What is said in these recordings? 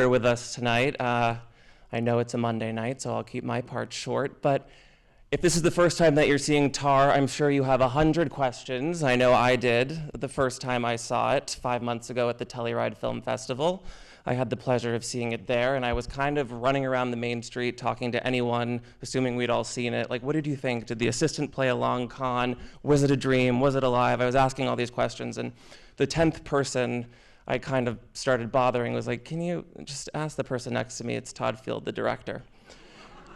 With us tonight. I know it's a Monday night, so I'll keep my part short, but if this is the first time that you're seeing Tar, I'm sure you have 100 questions. I know I did the first time I saw it 5 months ago at the Telluride Film Festival. I had the pleasure of seeing it there, and I was kind of running around the main street talking to anyone, assuming we'd all seen it. Like, what did you think? Did the assistant play a long con? Was it a dream? Was it alive? I was asking all these questions, and the 10th person I kind of started bothering was like, can you just ask the person next to me? It's Todd Field, the director.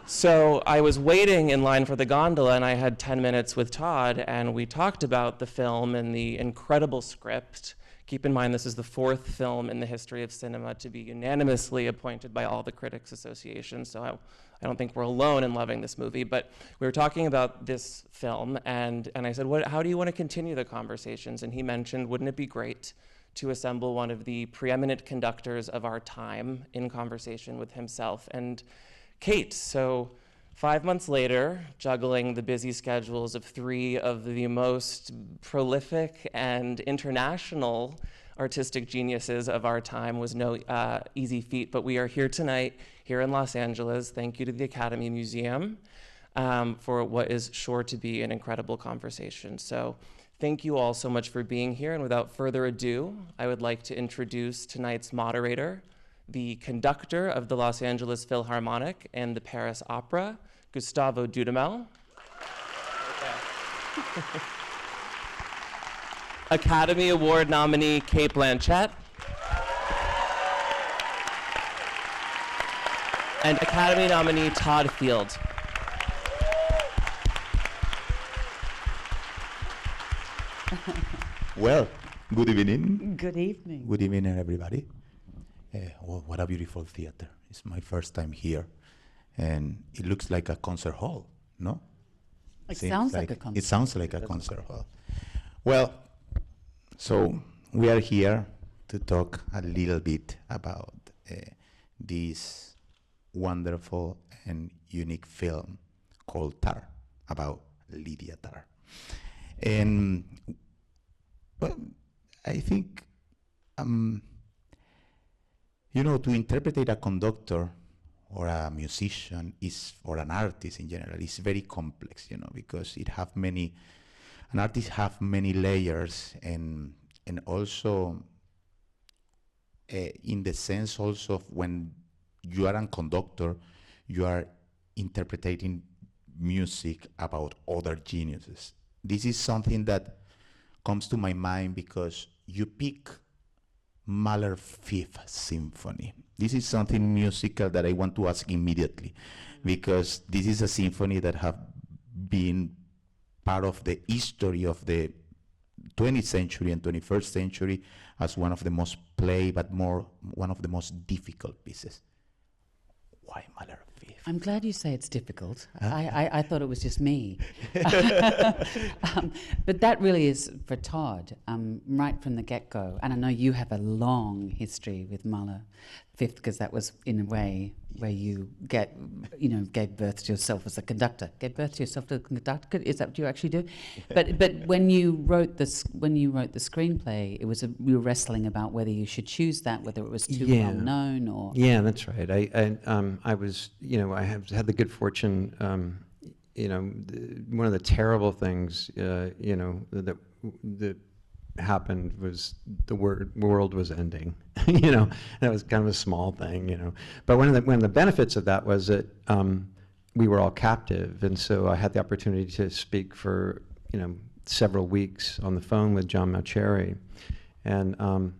So I was waiting in line for the gondola, and I had 10 minutes with Todd, and we talked about the film and the incredible script. Keep in mind, this is the 4th film in the history of cinema to be unanimously appointed by all the critics associations, so I don't think we're alone in loving this movie, but we were talking about this film, and I said, how do you want to continue the conversations? And he mentioned, wouldn't it be great to assemble one of the preeminent conductors of our time in conversation with himself and Cate. So 5 months later, juggling the busy schedules of 3 of the most prolific and international artistic geniuses of our time was no easy feat, but we are here tonight, here in Los Angeles. Thank you to the Academy Museum for what is sure to be an incredible conversation. So thank you all so much for being here, and without further ado, I would like to introduce tonight's moderator, the conductor of the Los Angeles Philharmonic and the Paris Opera, Gustavo Dudamel. Academy Award nominee Cate Blanchett. And Academy nominee Todd Field. Well, good evening. Good evening. Good evening, everybody. What a beautiful theater. It's my first time here. And it looks like a concert hall, no? It sounds like a concert. It sounds like a concert hall. Well, so we are here to talk a little bit about this wonderful and unique film called Tar, about Lydia Tar. And well, I think, to interpret a conductor or a musician or an artist in general is very complex, because an artist have many layers and also in the sense also of when you are a conductor, you are interpreting music about other geniuses. This is something that comes to my mind because you pick Mahler's Fifth Symphony. This is something musical that I want to ask immediately, because this is a symphony that have been part of the history of the 20th century and 21st century as one of the most played, but one of the most difficult pieces. Why Mahler's Fifth? I'm glad you say it's difficult. I thought it was just me. But that really is for Todd, right from the get-go. And I know you have a long history with Mahler Fifth, because that was, in a way, where you gave birth to yourself as a conductor. Gave birth to yourself as a conductor? Is that what you actually do? But when you wrote the screenplay, you were wrestling about whether you should choose that, whether it was too well known or. Yeah, that's right. I was, I have had the good fortune, one of the terrible things, that happened was the world was ending. That was kind of a small thing, But one of the benefits of that was that we were all captive, and so I had the opportunity to speak for several weeks on the phone with John Mauceri, and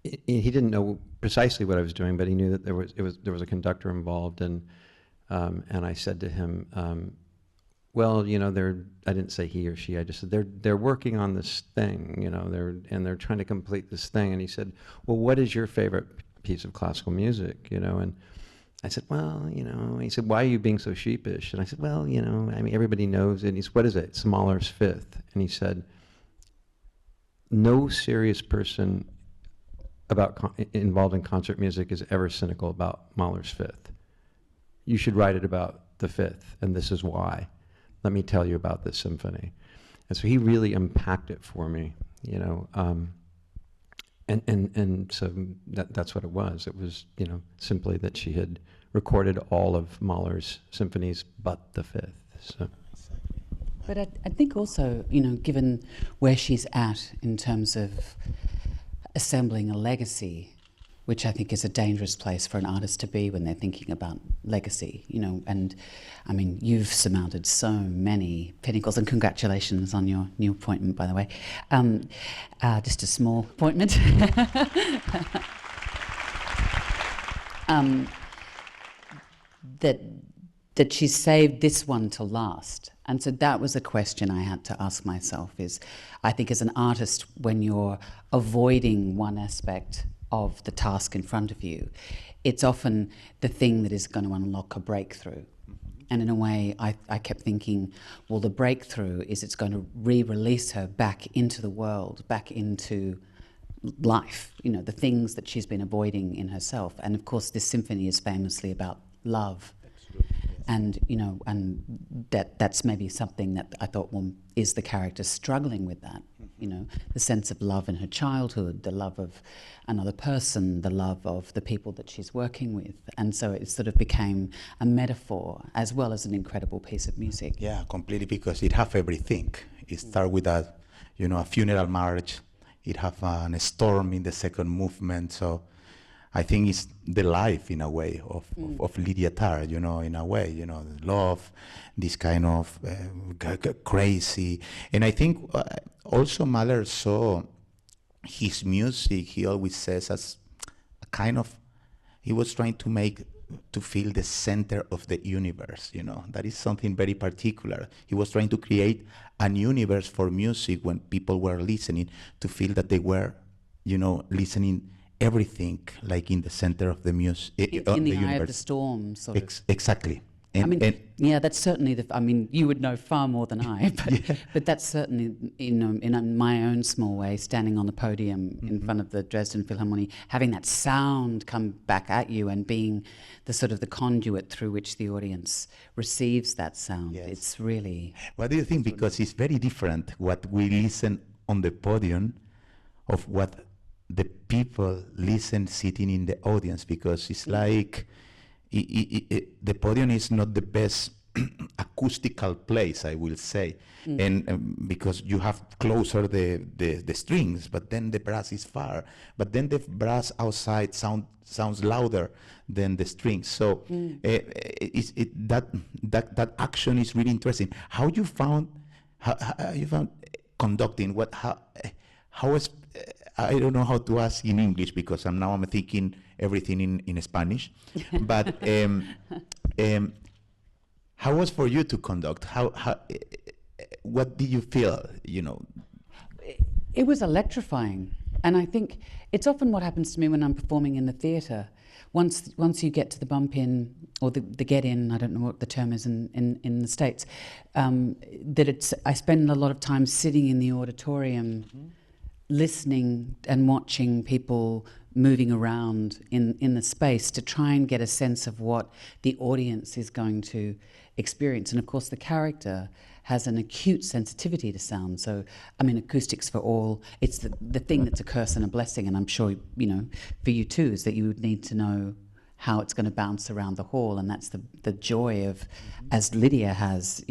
he didn't know precisely what I was doing, but he knew that there was a conductor involved, and I said to him, well, I didn't say he or she, I just said, they're working on this thing, they're trying to complete this thing. And he said, well, what is your favorite piece of classical music, And I said, well, he said, why are you being so sheepish? And I said, well, everybody knows it. And he said, what is it? It's Mahler's Fifth. And he said, no serious person involved in concert music is ever cynical about Mahler's Fifth. You should write it about the Fifth, and this is why. Let me tell you about this symphony. And so he really unpacked it for me, And so that's what it was. It was, simply that she had recorded all of Mahler's symphonies but the fifth. So. But I think also, given where she's at in terms of assembling a legacy, which I think is a dangerous place for an artist to be when they're thinking about legacy, and I mean, you've surmounted so many pinnacles, and congratulations on your new appointment, by the way. Just a small appointment. That she saved this one to last. And so that was a question I had to ask myself is, I think as an artist, when you're avoiding one aspect of the task in front of you, it's often the thing that is going to unlock a breakthrough. And in a way, I kept thinking, well, the breakthrough is it's going to re-release her back into the world, back into life, the things that she's been avoiding in herself. And of course, this symphony is famously about love. And, and that's maybe something that I thought, well, is the character struggling with that? The sense of love in her childhood, the love of another person, the love of the people that she's working with. And so it sort of became a metaphor as well as an incredible piece of music. Yeah, completely, because it have everything. It start with a funeral march. It have a storm in the second movement. So I think it's the life, in a way, of Lydia Tarr, in a way, the love, this kind of crazy. And I think also Mahler saw his music, he always says, as a kind of, he was trying to feel the center of the universe, That is something very particular. He was trying to create an universe for music when people were listening, to feel that they were, listening everything like in the center of the music, in the eye universe. of the storm, sort of. Exactly. That's certainly you would know far more than I, but that's certainly, in my own small way, standing on the podium in front of the Dresden Philharmonic, having that sound come back at you and being the sort of the conduit through which the audience receives that sound. Yes. It's really... What do you think? Because it's very different what we listen on the podium of what the people listen sitting in the audience, because it's like the podium is not the best acoustical place, I will say, and because you have closer the strings, but then the brass is far, but then the brass outside sounds louder than the strings. So that action is really interesting. How you found conducting? How was I don't know how to ask in English, because I'm thinking everything in Spanish. But how was for you to conduct? What did you feel? It was electrifying, and I think it's often what happens to me when I'm performing in the theatre. Once you get to the bump in or the get in, I don't know what the term is in the States, I spend a lot of time sitting in the auditorium. Listening and watching people moving around in the space to try and get a sense of what the audience is going to experience. And of course the character has an acute sensitivity to sound. So, acoustics for all, it's the thing that's a curse and a blessing. And I'm sure, for you too, is that you would need to know how it's going to bounce around the hall. And that's the joy of, as Lydia has,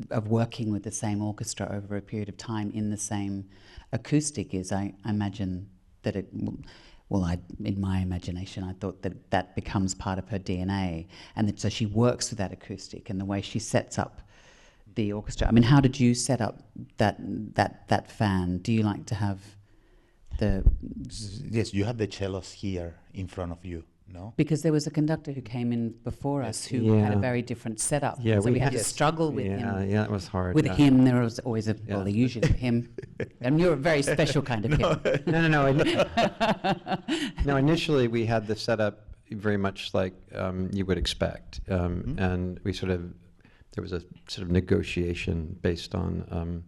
of working with the same orchestra over a period of time in the same acoustic is, I imagine that in my imagination, I thought that becomes part of her DNA, and that so she works with that acoustic and the way she sets up the orchestra. How did you set up that fan? Do you like to have the... Yes, you have the cellos here in front of you. No? Because there was a conductor who came in before us who had a very different setup. Yeah, so we had to struggle with him. Yeah, it was hard. With him, there was always well, usually him. And you're a very special kind of him. No, initially we had the setup very much like you would expect. And there was a sort of negotiation based on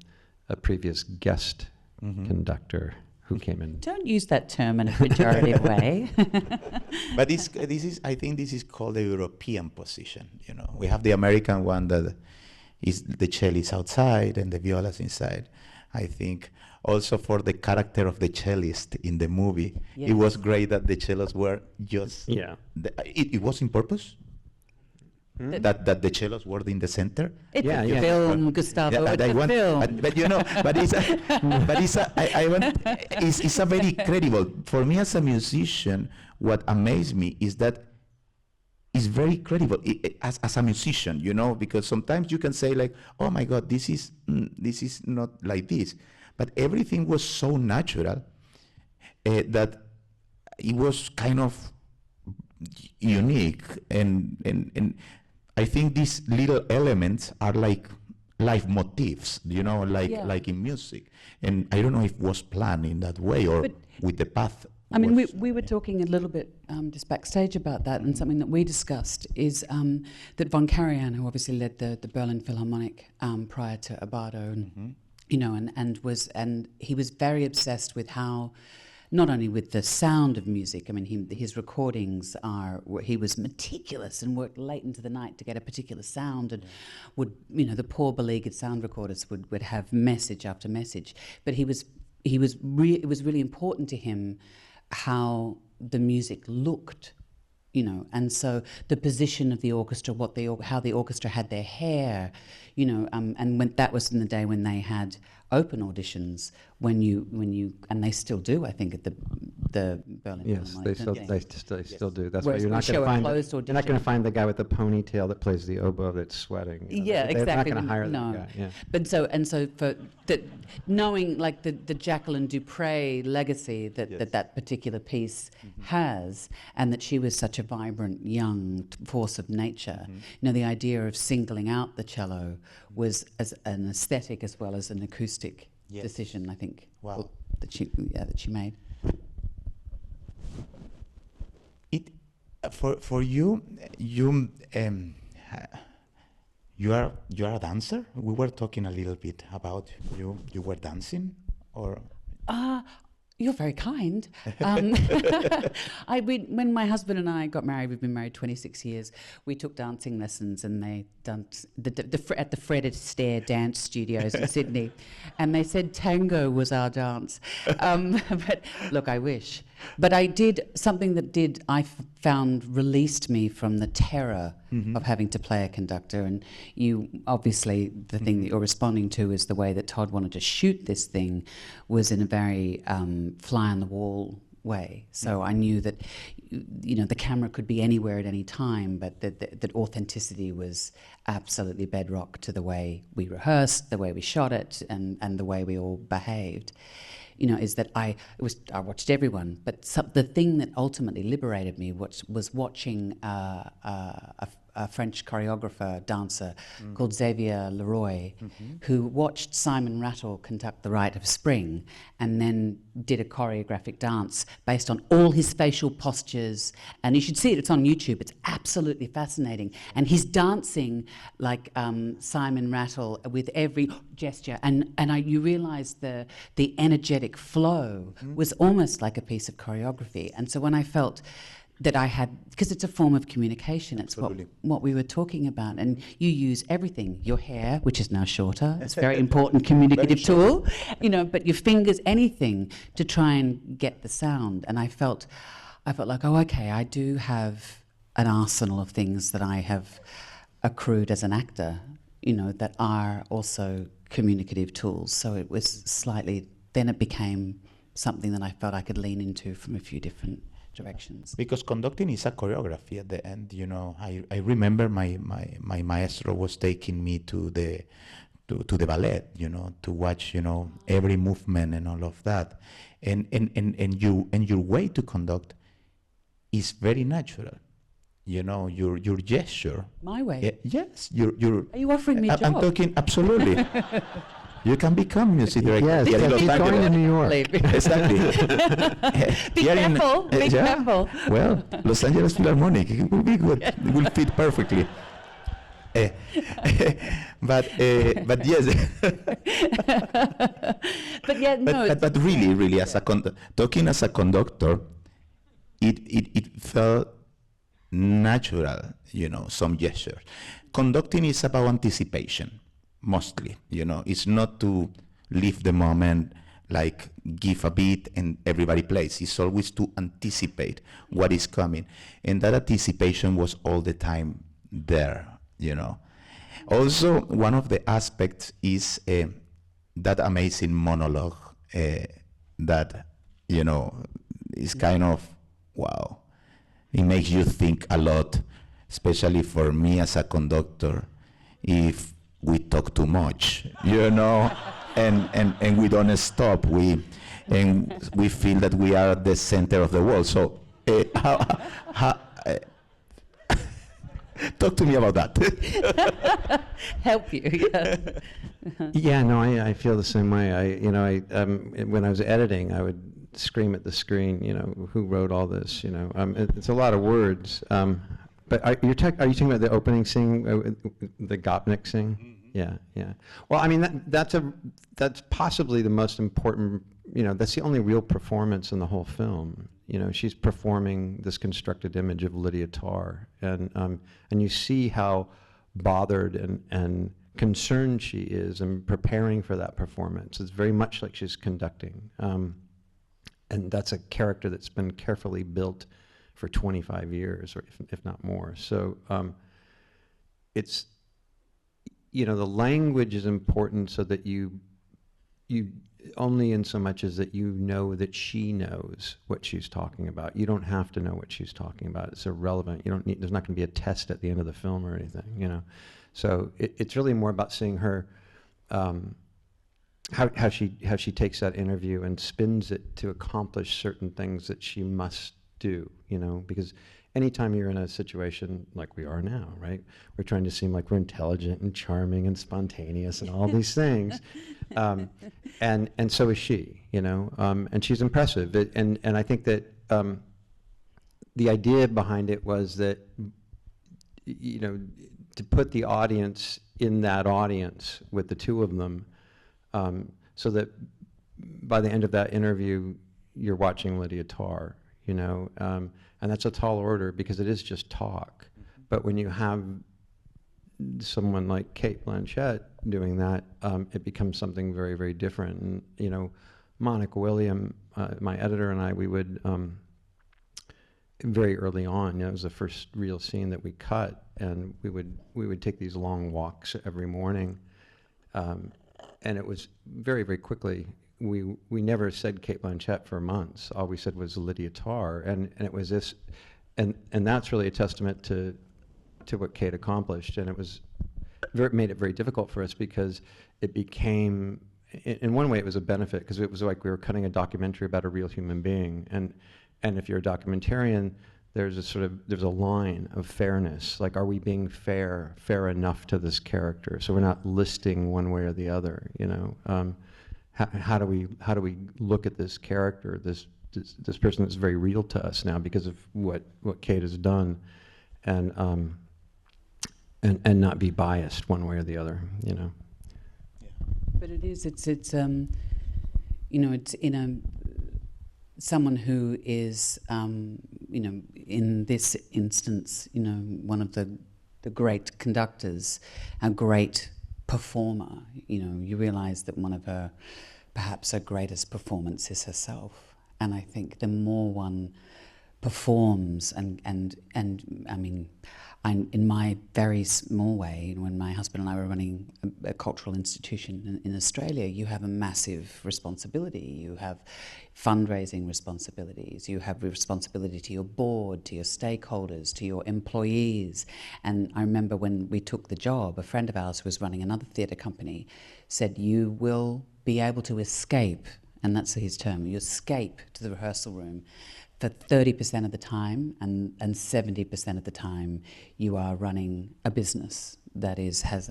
a previous guest conductor who came in. Don't use that term in a pejorative way. But I think this is called the European position. We have the American one that is the cello is outside and the viola is inside, I think. Also for the character of the cellist in the movie, Yes. it was great that the cellos were just. Yeah. It was in purpose. That the cellos were in the center. It's Yeah, a yeah. film, Gustavo. Yeah, it's I a want- film. but you know, it's a very credible. For me as a musician, what amazed me is that it's very credible as a musician, you know, because sometimes you can say like, oh my God, this is not like this, but everything was so natural that it was kind of unique, and I think these little elements are like life motifs, you know, like in music. And I don't know if it was planned in that way or But- with the path. I mean, was- we were talking a little bit just backstage about that, and something that we discussed is that von Karajan, who obviously led the Berlin Philharmonic prior to Abado, and you know, and he was very obsessed with how, not only with the sound of music. I mean, his recordings he was meticulous and worked late into the night to get a particular sound, and would, you know, the poor beleaguered sound recorders would have message after message, but it was really important to him how the music looked, you know, and so the position of the orchestra, how the orchestra had their hair, you know, and when that was in the day when they had open auditions, when you and they still do, I think, at the Berlin Yes, Philharmonic, don't they still do. That's Whereas why you're we not show a going to closed find. You're not going audition. to find the guy with the ponytail that plays the oboe that's sweating. you know. Yeah, They're exactly. not going to hire no. that guy. Yeah. But so for that, knowing like the Jacqueline Dupre legacy that particular piece has, and that she was such a vibrant young force of nature, you know, the idea of singling out the cello was as an aesthetic as well as an acoustic decision, I think. Wow. That she made. It for you are a dancer. We were talking a little bit about you. You were dancing, or You're very kind. When my husband and I got married, we've been married 26 years, we took dancing lessons, and they danced at the Fred Astaire Dance Studios in Sydney. And they said tango was our dance. But look, I wish. But I did something that I found released me from the terror of having to play a conductor. And you, obviously, the thing that you're responding to is the way that Todd wanted to shoot this thing was in a very fly-on-the-wall way. So I knew that, you know, the camera could be anywhere at any time, but that authenticity was absolutely bedrock to the way we rehearsed, the way we shot it, and the way we all behaved. You know, is that I watched everyone, but the thing that ultimately liberated me was watching a French choreographer, dancer called Xavier Leroy, who watched Simon Rattle conduct The Rite of Spring and then did a choreographic dance based on all his facial postures. And you should see it, it's on YouTube, it's absolutely fascinating. And he's dancing like Simon Rattle with every gesture. And you realise the energetic flow was almost like a piece of choreography. And so when I felt that I had, because it's a form of communication, it's what we were talking about, and you use everything, your hair, which is now shorter, it's a very important communicative tool, you know, but your fingers, anything to try and get the sound. And I felt like, oh, okay, I do have an arsenal of things that I have accrued as an actor, you know, that are also communicative tools. So it was slightly, then it became something that I felt I could lean into from a few different directions. because conducting is a choreography at the end, you know. I remember my maestro was taking me to the ballet, you know, to watch, you know, every movement and all of that, and your way to conduct is very natural, you know, your gesture. My way? Yes, your. Are you offering me a I'm job? talking absolutely. You can become music director. Yes, here in Los keep going to Angeles. New York. Exactly. Be Here in- careful, be yeah. careful. Well, Los Angeles Philharmonic, it will be good. It will fit perfectly. But yes. But yeah, no. But really, as talking as a conductor, it felt natural, you know, some gestures. Conducting is about anticipation, mostly, you know. It's not to leave the moment, like give a beat and everybody plays. It's always to anticipate what is coming. And that anticipation was all the time there, you know. Also, one of the aspects is that amazing monologue that, you know, is kind of, wow. It makes you think a lot, especially for me as a conductor, if we talk too much, you know, and we don't stop. We feel that we are the center of the world. So, talk to me about that. Help you. Yeah. Yeah, no, I feel the same way. When I was editing, I would scream at the screen, you know, who wrote all this, you know. It's a lot of words. But are you talking about the opening scene, the Gopnik scene? Mm-hmm. Yeah. Well, I mean, that's possibly the most important, you know, that's the only real performance in the whole film. You know, she's performing this constructed image of Lydia Tarr, and you see how bothered and concerned she is in preparing for that performance. It's very much like she's conducting. And that's a character that's been carefully built for 25 years, or if not more. So it's, you know, the language is important so that you only in so much as that you know that she knows what she's talking about. You don't have to know what she's talking about. It's irrelevant. You don't need, there's not going to be a test at the end of the film or anything, you know. So it's really more about seeing her, how she takes that interview and spins it to accomplish certain things that she must do, you know, because anytime you're in a situation like we are now, right, we're trying to seem like we're intelligent and charming and spontaneous and all these things, and so is she, you know, and she's impressive. And I think that the idea behind it was that, you know, to put the audience in that audience with the two of them, so that by the end of that interview, you're watching Lydia Tarr, you know, and that's a tall order because it is just talk. Mm-hmm. But when you have someone like Cate Blanchett doing that, it becomes something very, very different. And, you know, Monica William, my editor, and I, we would, very early on, you know, it was the first real scene that we cut, and we would take these long walks every morning, and it was very, very quickly. We never said Cate Blanchett for months. All we said was Lydia Tarr, and it was this, and that's really a testament to what Cate accomplished, and it was made it very difficult for us because it became, in one way, it was a benefit because it was like we were cutting a documentary about a real human being, and if you're a documentarian, there's a line of fairness, like, are we being fair enough to this character? So we're not listing one way or the other, you know. How do we look at this character, this person that's very real to us now because of what Cate has done, and not be biased one way or the other, you know. Yeah. But it's you know, it's in a someone who is you know, in this instance, you know, one of the great conductors, a great performer. You know, you realize that one of her, perhaps her greatest performance is herself. And I think the more one performs, and I mean, in my very small way, when my husband and I were running a cultural institution in Australia, you have a massive responsibility. You have fundraising responsibilities. You have responsibility to your board, to your stakeholders, to your employees. And I remember when we took the job, a friend of ours who was running another theatre company said, you will be able to escape, and that's his term, you escape to the rehearsal room for 30% of the time, and 70% of the time you are running a business that has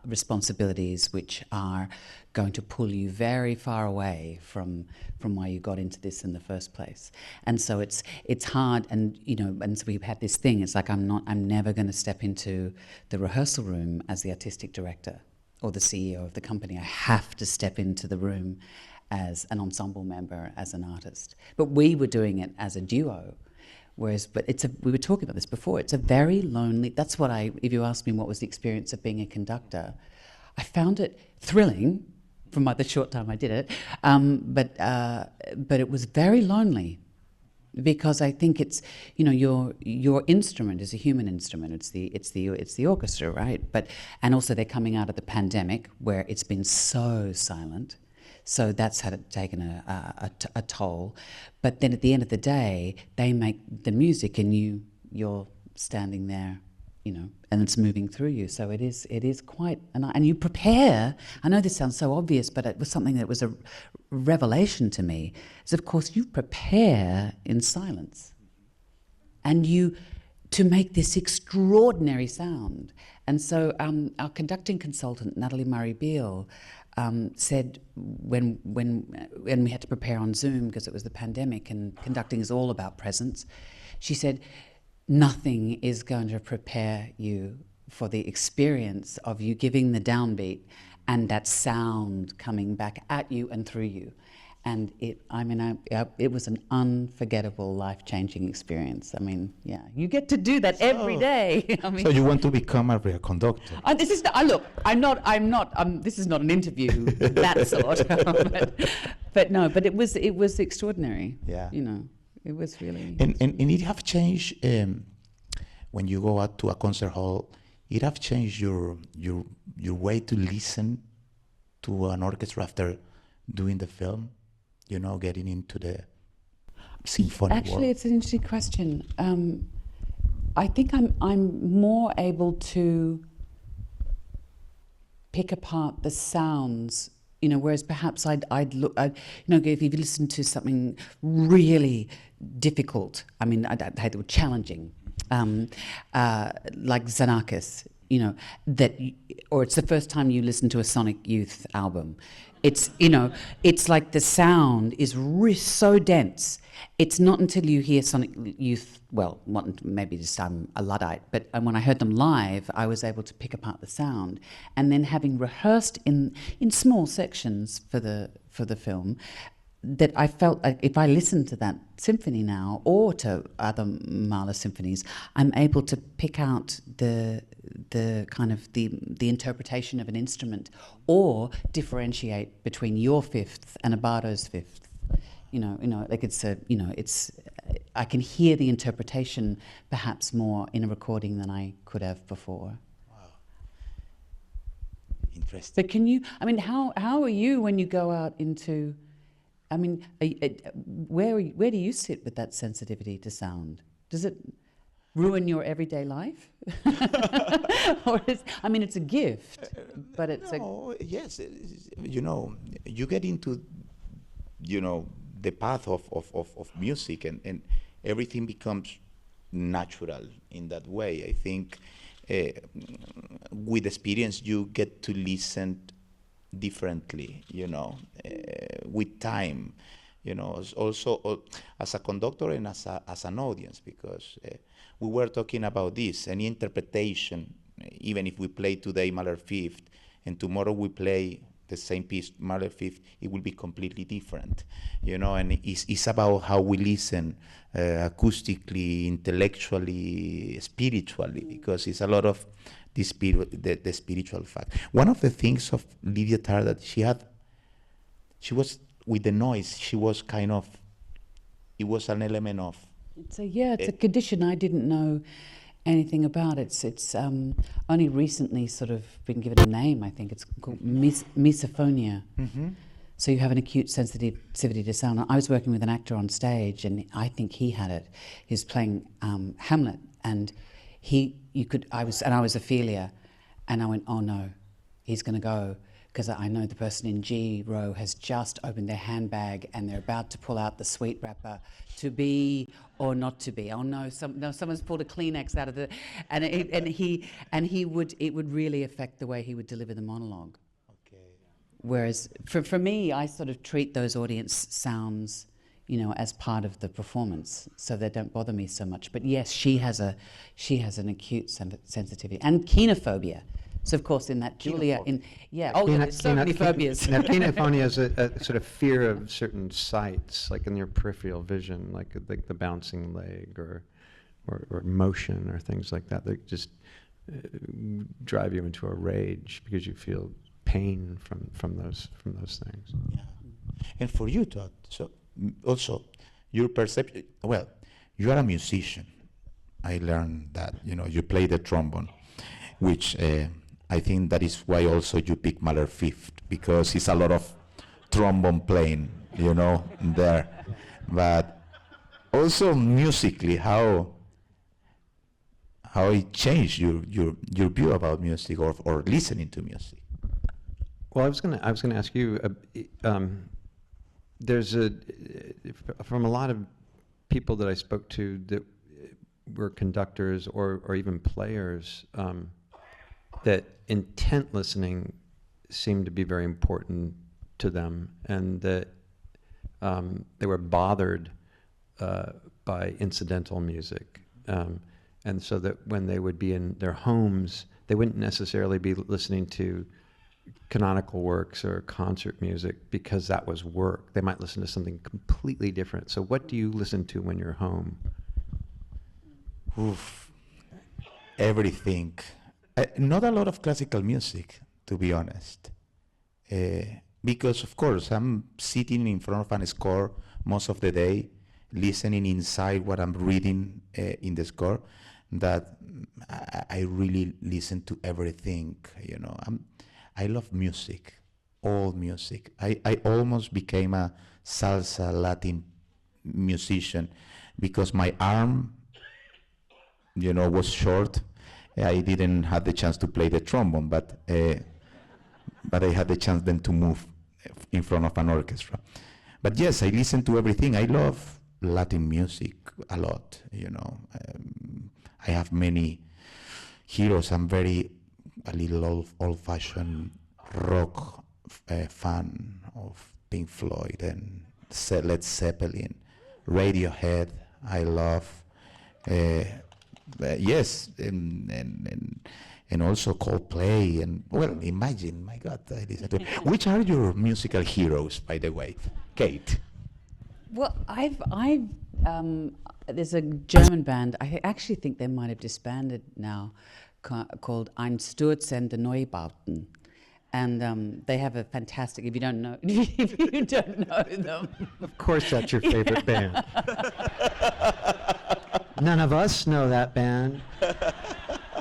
responsibilities which are going to pull you very far away from why you got into this in the first place. And so it's hard, and you know, and so we've had this thing, it's like I'm never going to step into the rehearsal room as the artistic director or the CEO of the company. I have to step into the room as an ensemble member, as an artist. But we were doing it as a duo, we were talking about this before, it's a very lonely, that's what if you ask me what was the experience of being a conductor, I found it thrilling, from the short time I did it. But it was very lonely, because I think it's, you know, your instrument is a human instrument. It's the orchestra, right? And also they're coming out of the pandemic where it's been so silent. So that's taken a toll. But then at the end of the day, they make the music, and you're standing there, you know, and it's moving through you. So it is quite, and you prepare. I know this sounds so obvious, but it was something that was a revelation to me. Is of course you prepare in silence, and to make this extraordinary sound. And so our conducting consultant, Natalie Murray-Beale, said when we had to prepare on Zoom because it was the pandemic and conducting is all about presence, she said, nothing is going to prepare you for the experience of you giving the downbeat and that sound coming back at you and through you. And it was an unforgettable, life-changing experience. I mean, yeah, you get to do that every day. I mean, So you want to become a real conductor? this is look. I'm not. This is not an interview of that sort. but no. But it was extraordinary. Yeah. You know, it was really. And it have changed when you go out to a concert hall. It have changed your way to listen to an orchestra after doing the film. You know, getting into the symphony Actually, world. it's an interesting question. I think I'm more able to pick apart the sounds, you know, whereas perhaps I'd you know, if you listen to something really difficult, I mean, I'd hate the word challenging, like Xenakis, you know, or it's the first time you listen to a Sonic Youth album. It's, you know, it's like the sound is so dense. It's not until you hear Sonic Youth, well, maybe just I'm a Luddite, but when I heard them live, I was able to pick apart the sound. And then having rehearsed in small sections for the film, that I felt like if I listen to that symphony now or to other Mahler symphonies, I'm able to pick out the kind of the interpretation of an instrument, or differentiate between your fifth and a bardo's fifth. You know, like I can hear the interpretation perhaps more in a recording than I could have before. Wow. Interesting. But can you? I mean, how are you when you go out into? I mean, where do you sit with that sensitivity to sound? Does it ruin your everyday life? Or I mean, it's a gift, but it's yes, you know, you get into, you know, the path of music, and everything becomes natural in that way. I think with experience you get to listen differently, you know, with time, you know, also as a conductor and as an audience, because we were talking about this, any interpretation, even if we play today Mahler Fifth and tomorrow we play the same piece, Mahler Fifth, it will be completely different, you know, and it's about how we listen acoustically, intellectually, spiritually, because it's a lot of the spiritual fact. One of the things of Lydia Tarr that she was with the noise, she was kind of, it was an element of. It's a condition I didn't know anything about. It's only recently sort of been given a name. I think it's called misophonia. Mm-hmm. So you have an acute sensitivity to sound. I was working with an actor on stage, and I think he had it. He was playing Hamlet, and I was Ophelia, and I went, oh no, he's going to go, because I know the person in G row has just opened their handbag and they're about to pull out the sweet wrapper, to be or not to be. Oh no, someone's pulled a Kleenex out of the, it would really affect the way he would deliver the monologue. Okay. Whereas for me, I sort of treat those audience sounds, you know, as part of the performance, so they don't bother me so much. But yes, she has an acute sensitivity and kenophobia. So of course, in that Julia, there's so many phobias. Now, kenophonia is a sort of fear of certain sights, like in your peripheral vision, like the bouncing leg or motion or things like that just drive you into a rage because you feel pain from those things. Yeah. And for you, Todd, so also your perception, well, you are a musician. I learned that, you play the trombone, which I think that is why also you pick Mahler fifth, because it's a lot of trombone playing, there. But also musically, how it changed your view about music or listening to music. Well, I was gonna ask you. There's from a lot of people that I spoke to that were conductors or even players, that intent listening seemed to be very important to them, and that they were bothered by incidental music, and so that when they would be in their homes, they wouldn't necessarily be listening to canonical works or concert music because that was work. They might listen to something completely different. So what do you listen to when you're home? Oof, everything. Not a lot of classical music, to be honest. Because, of course, I'm sitting in front of a score most of the day, listening inside what I'm reading in the score, that I really listen to everything, I love music, all music. I almost became a salsa Latin musician because my arm, was short. I didn't have the chance to play the trombone, but I had the chance then to move in front of an orchestra. But yes, I listen to everything. I love Latin music a lot, I have many heroes. I'm a little old-fashioned rock fan of Pink Floyd and Led Zeppelin, Radiohead. I love, yes, and also Coldplay. And well, imagine, my God, I listen to. Which are your musical heroes, by the way, Cate? Well, there's a German band. I actually think they might have disbanded now, called Einstürzende Neubauten, and they have a fantastic. If you don't know, if you don't know them, Of course, that's your favorite band. None of us know that band,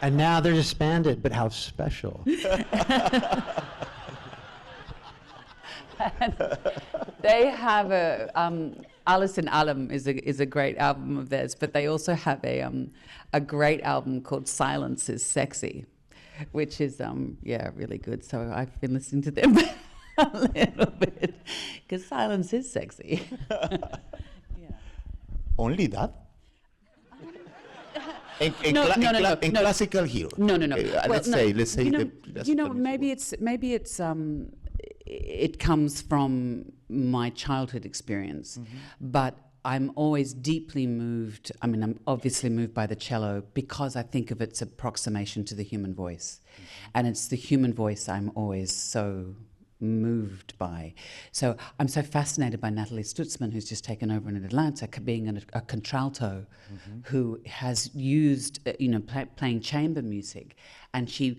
and now they're disbanded. But how special! they have a Alles in Allem is a great album of theirs, but they also have a great album called Silence is Sexy, which is really good. So I've been listening to them a little bit because silence is sexy. Yeah. Only that? No. Classical hero. No. Let's say. Maybe it's it comes from my childhood experience, but I'm always deeply moved. I mean, I'm obviously moved by the cello because I think of its approximation to the human voice, and it's the human voice I'm always so moved by. So I'm so fascinated by Natalie Stutzman, who's just taken over in Atlanta, being a contralto who has used, playing chamber music. And she,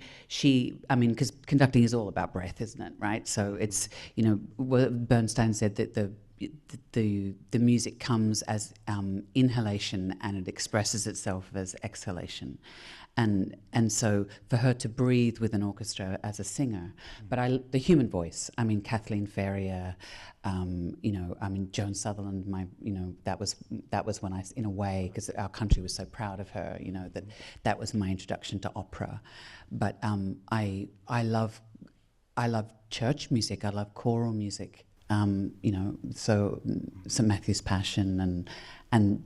I mean, because conducting is all about breath, isn't it, right? So it's, Bernstein said that the music comes as inhalation and it expresses itself as exhalation. And so for her to breathe with an orchestra as a singer, but the human voice, I mean, Kathleen Ferrier, Joan Sutherland, that was when I, in a way, because our country was so proud of her, that was my introduction to opera. But I love church music, I love choral music. So St. Matthew's Passion and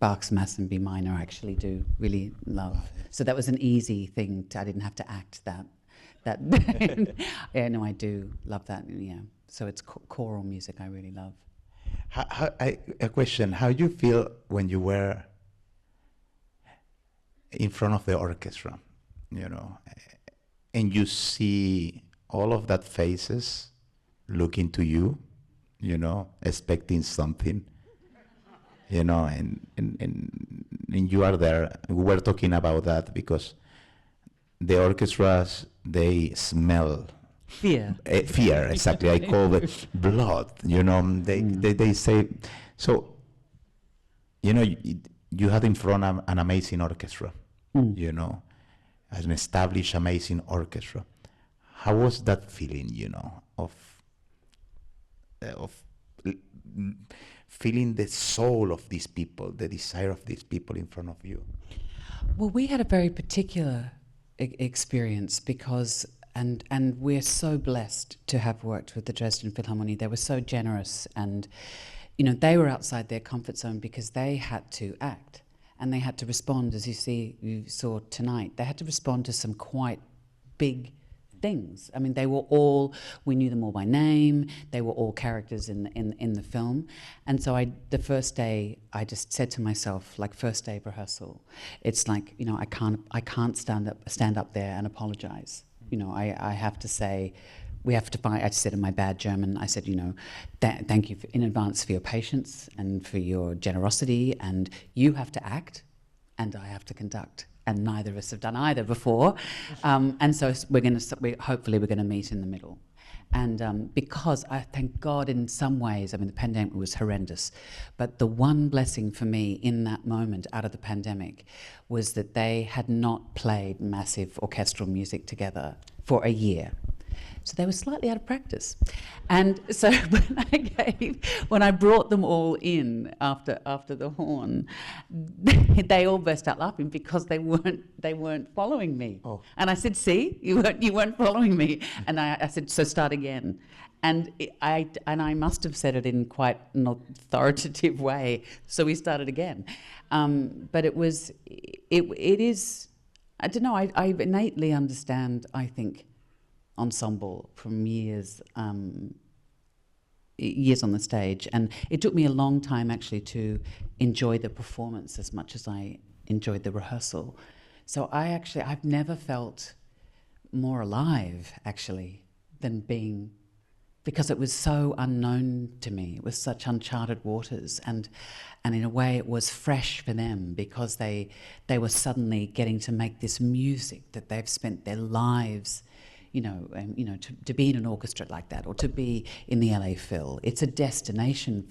Bach's Mass in B minor I actually do really love. So that was an easy thing. I didn't have to act that. Yeah, no, I do love that. Yeah. So it's choral music I really love. A question: how do you feel when you were in front of the orchestra, and you see all of that faces looking to you, expecting something, and you are there. We were talking about that because the orchestras, they smell Fear. Fear, exactly. I call it blood. You know, they say so. You know, you had in front an amazing orchestra. You know, an established, amazing orchestra. How was that feeling? You know, of feeling the soul of these people, the desire of these people in front of you. Well, we had a very particular experience because, and we're so blessed to have worked with the Dresden Philharmonie. They were so generous, and you know, they were outside their comfort zone because they had to act and they had to respond, as you saw tonight. They had to respond to some quite big things. I mean, they were all, we knew them all by name. They were all characters in the film. And so the first day, I just said to myself, like first day of rehearsal, it's like, you know, I can't stand up there and apologize. You know, I have to say, we have to find, I said in my bad German, I said, you know, thank you in advance for your patience and for your generosity, and you have to act and I have to conduct. And neither of us have done either before. And so hopefully we're going to meet in the middle. And because I thank God in some ways, I mean, the pandemic was horrendous, but the one blessing for me in that moment out of the pandemic was that they had not played massive orchestral music together for a year. So they were slightly out of practice. And so when I brought them all in after the horn, they all burst out laughing because they weren't following me. Oh. And I said, see, you weren't following me. And I said, so start again. And I must have said it in quite an authoritative way. So we started again. But it is, I don't know, I innately understand, I think, ensemble from years on the stage, and it took me a long time actually to enjoy the performance as much as I enjoyed the rehearsal. So I've never felt more alive actually than being, because it was so unknown to me. It was such uncharted waters, and in a way it was fresh for them because they were suddenly getting to make this music that they've spent their lives, to be in an orchestra like that, or to be in the LA Phil. It's a destination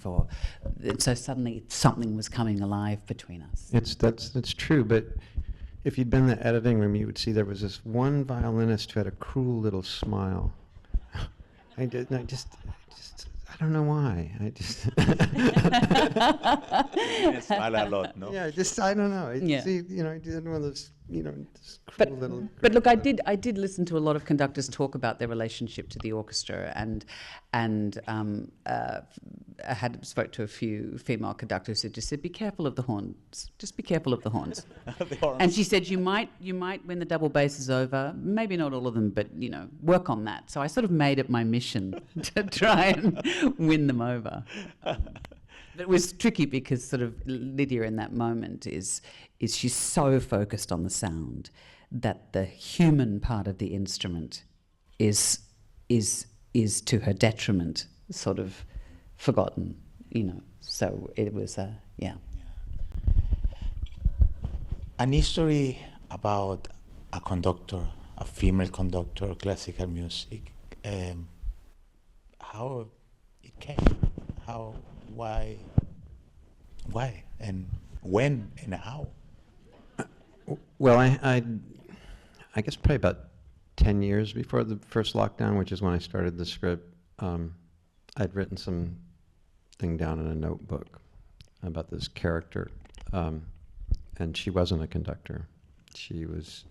so suddenly something was coming alive between us. That's true, but if you'd been in the editing room, you would see there was this one violinist who had a cruel little smile. I don't know why. I just smile a lot, no? Yeah, I don't know. Yeah. See, I did one of those, this cruel little. But look, I did listen to a lot of conductors talk about their relationship to the orchestra, and I spoke to a few female conductors who just said, "Be careful of the horns. Just be careful of the horns." And she said, "You might when the double bass is over, maybe not all of them, but work on that." So I sort of made it my mission to try and win them over. But it was tricky because sort of Lydia in that moment is she's so focused on the sound that the human part of the instrument is to her detriment sort of forgotten, So it was An history about a conductor, a female conductor, classical music. How it came? How? Why, and when, and how? Well, I guess probably about 10 years before the first lockdown, which is when I started the script, I'd written something down in a notebook about this character, and she wasn't a conductor. She was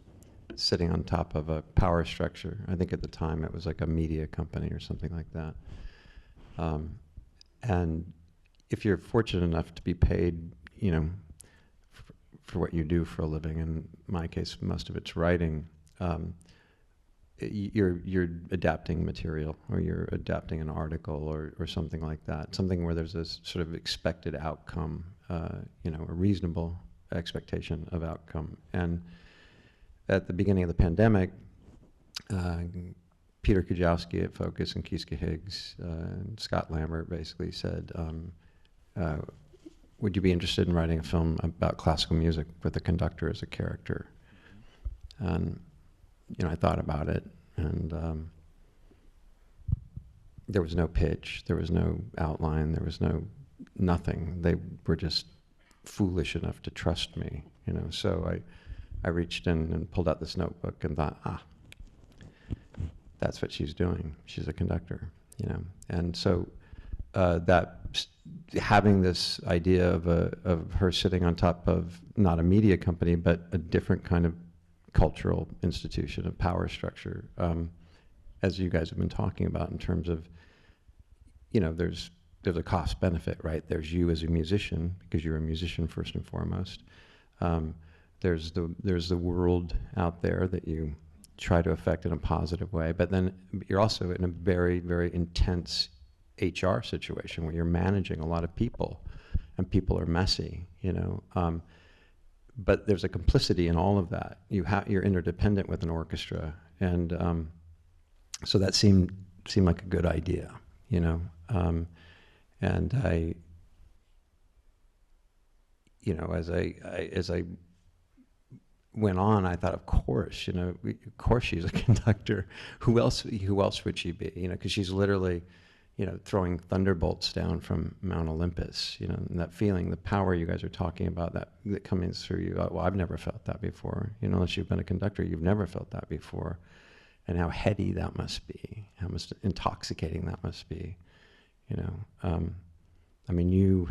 sitting on top of a power structure. I think at the time it was like a media company or something like that. And if you're fortunate enough to be paid, for what you do for a living, in my case, most of it's writing, you're adapting material, or you're adapting an article, or something like that, something where there's this sort of expected outcome, a reasonable expectation of outcome. And at the beginning of the pandemic, Peter Kujawski at Focus and Kiska Higgs and Scott Lambert basically said, would you be interested in writing a film about classical music with a conductor as a character? And I thought about it, and there was no pitch, there was no outline, there was no nothing. They were just foolish enough to trust me, you know. So I reached in and pulled out this notebook and thought, that's what she's doing. She's a conductor, you know. And so having this idea of her sitting on top of not a media company, but a different kind of cultural institution, of power structure, as you guys have been talking about, in terms of, you know, there's a cost benefit, right? There's you as a musician, because you're a musician first and foremost. There's the world out there that you try to affect in a positive way, but then you're also in a very, very intense HR situation where you're managing a lot of people, and people are messy, you know. But there's a complicity in all of that. You're interdependent with an orchestra, and so that seemed like a good idea, you know. And I, you know, as I went on, I thought, of course, you know, of course she's a conductor. Who else would she be? You know, because she's literally, you know, throwing thunderbolts down from Mount Olympus. You know, and that feeling, the power you guys are talking about, that comes through you. Well, I've never felt that before. You know, unless you've been a conductor, you've never felt that before. And how heady that must be, how much intoxicating that must be. You know, I mean, you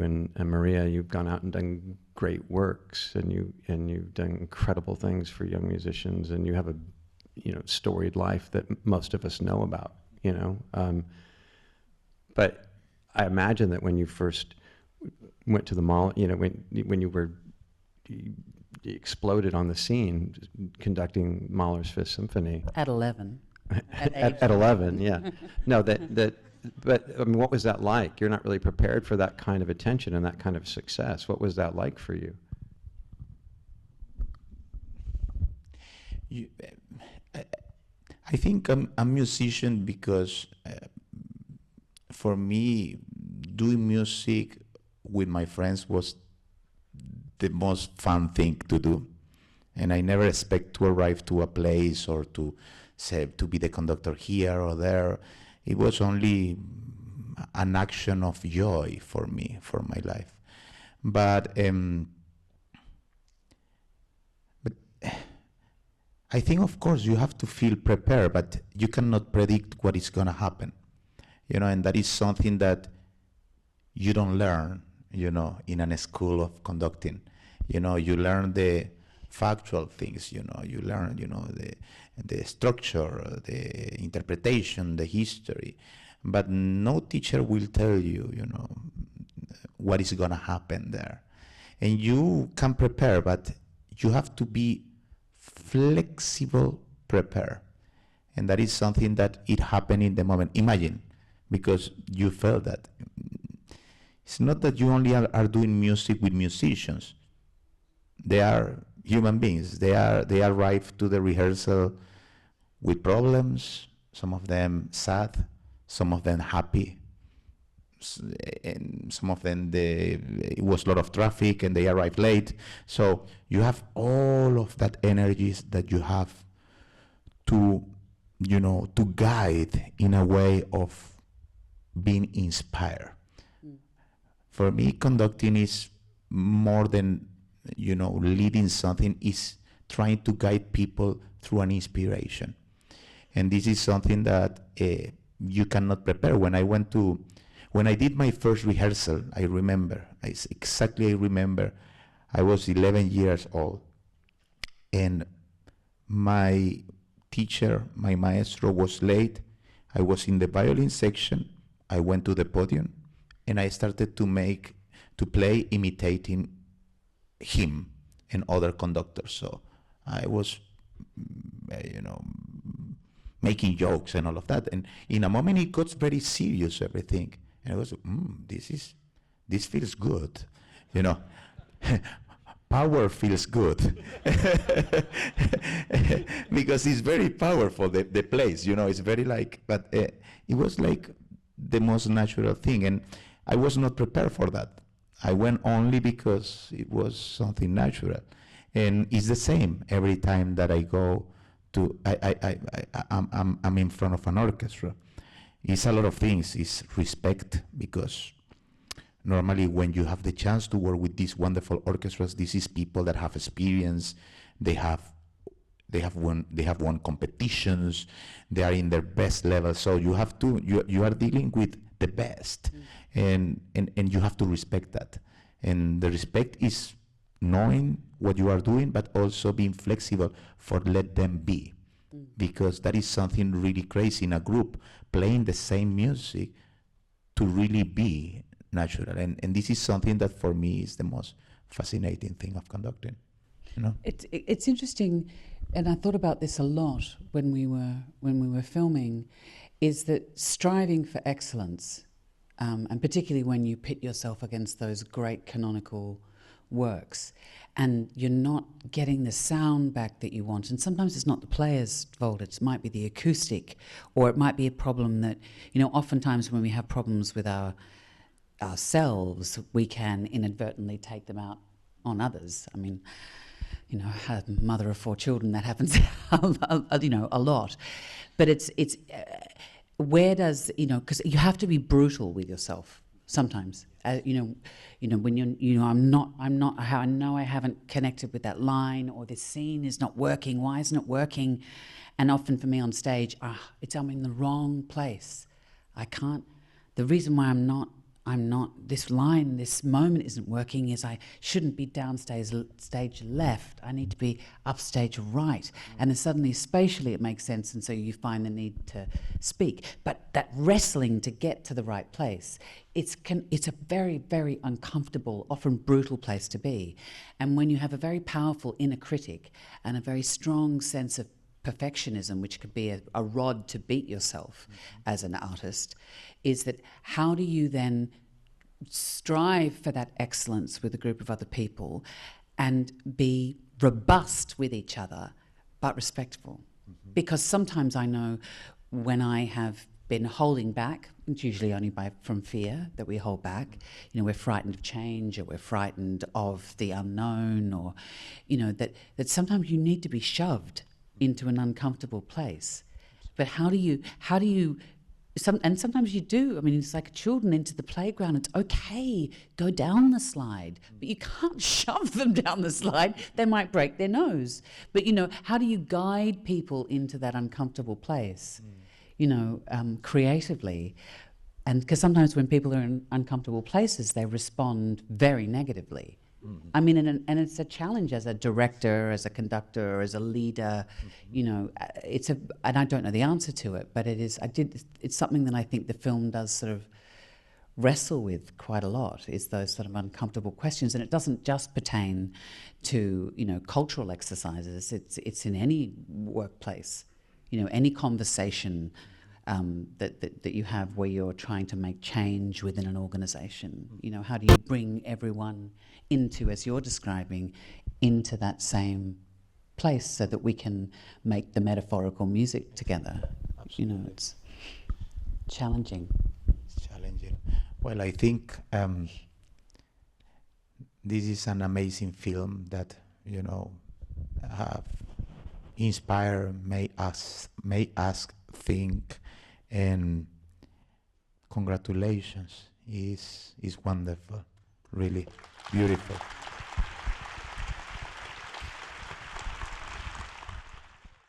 and Maria, you've gone out and done great works, and you've done incredible things for young musicians, and you have a, you know, storied life that most of us know about, you know. But I imagine that when you first went to the mall, you know, when you exploded on the scene, conducting Mahler's Fifth Symphony At 11. at 11, yeah. No, but I mean, what was that like? You're not really prepared for that kind of attention and that kind of success. What was that like for you? I think I'm a musician because for me, doing music with my friends was the most fun thing to do. And I never expect to arrive to a place or to say to be the conductor here or there. It was only an action of joy for me, for my life. But I think, of course, you have to feel prepared, but you cannot predict what is going to happen. You know, and that is something that you don't learn, you know, in a school of conducting. You know, you learn the factual things, you know, you learn, you know, the structure, the interpretation, the history, but no teacher will tell you, you know, what is going to happen there. And you can prepare, but you have to be flexible prepare. And that is something that it happened in the moment. Imagine, because you felt that. It's not that you only are doing music with musicians. They are human beings. They arrive to the rehearsal with problems, some of them sad, some of them happy, and some of them it was a lot of traffic and they arrived late. So you have all of that energies that you have to, you know, to guide in a way of being inspired. For me, conducting is more than, you know, leading something, is trying to guide people through an inspiration. And this is something that you cannot prepare. When I did my first rehearsal, I remember I was 11 years old, and my teacher, my maestro, was late. I was in the violin section. I went to the podium, and I started to play imitating him and other conductors. So I was, you know, making jokes and all of that. And in a moment, it got very serious, everything. And I was, this feels good, you know. Power feels good because it's very powerful, the place, you know, it's very like, but it was like the most natural thing. And I was not prepared for that. I went only because it was something natural. And it's the same every time that I go I'm in front of an orchestra. It's a lot of things. It's respect, because normally when you have the chance to work with these wonderful orchestras, this is people that have experience. They have won competitions. They are in their best level. So you have to you are dealing with the best, and you have to respect that. And the respect is knowing what you are doing, but also being flexible for let them be, because that is something really crazy in a group playing the same music to really be natural. And this is something that for me is the most fascinating thing of conducting. You know? It's interesting, and I thought about this a lot when we were filming, is that striving for excellence, and particularly when you pit yourself against those great canonical works, and you're not getting the sound back that you want, and sometimes it's not the player's fault, it might be the acoustic, or it might be a problem that, oftentimes when we have problems with ourselves, we can inadvertently take them out on others. I mean, a mother of 4 children, that happens a lot. But it's where does, because you have to be brutal with yourself sometimes. When I'm not, I know I haven't connected with that line, or this scene is not working. Why isn't it working? And often for me on stage, I'm in the wrong place. I can't. The reason why I'm not. This line, this moment isn't working. Is I shouldn't be downstage left. I need to be upstage right. And then suddenly, spatially, it makes sense, and so you find the need to speak. But that wrestling to get to the right place, it's a very, very uncomfortable, often brutal place to be. And when you have a very powerful inner critic and a very strong sense of perfectionism, which could be a rod to beat yourself as an artist, is that how do you then strive for that excellence with a group of other people and be robust with each other but respectful? Because sometimes I know when I have been holding back, it's usually only from fear that we hold back. We're frightened of change, or we're frightened of the unknown, or that sometimes you need to be shoved into an uncomfortable place. But how do you and sometimes you do. I mean, it's like children into the playground. It's okay, go down the slide, but you can't shove them down the slide. They might break their nose. But how do you guide people into that uncomfortable place, creatively? And because sometimes when people are in uncomfortable places, they respond very negatively. I mean, and it's a challenge as a director, as a conductor, as a leader. And I don't know the answer to it, but it's something that I think the film does sort of wrestle with quite a lot, is those sort of uncomfortable questions. And it doesn't just pertain to cultural exercises. It's in any workplace, any conversation that you have where you're trying to make change within an organization. How do you bring everyone into, as you're describing, into that same place so that we can make the metaphorical music together? Absolutely. It's challenging. It's challenging. Well, I think this is an amazing film that have inspired, made us think, and congratulations. Is wonderful, really beautiful.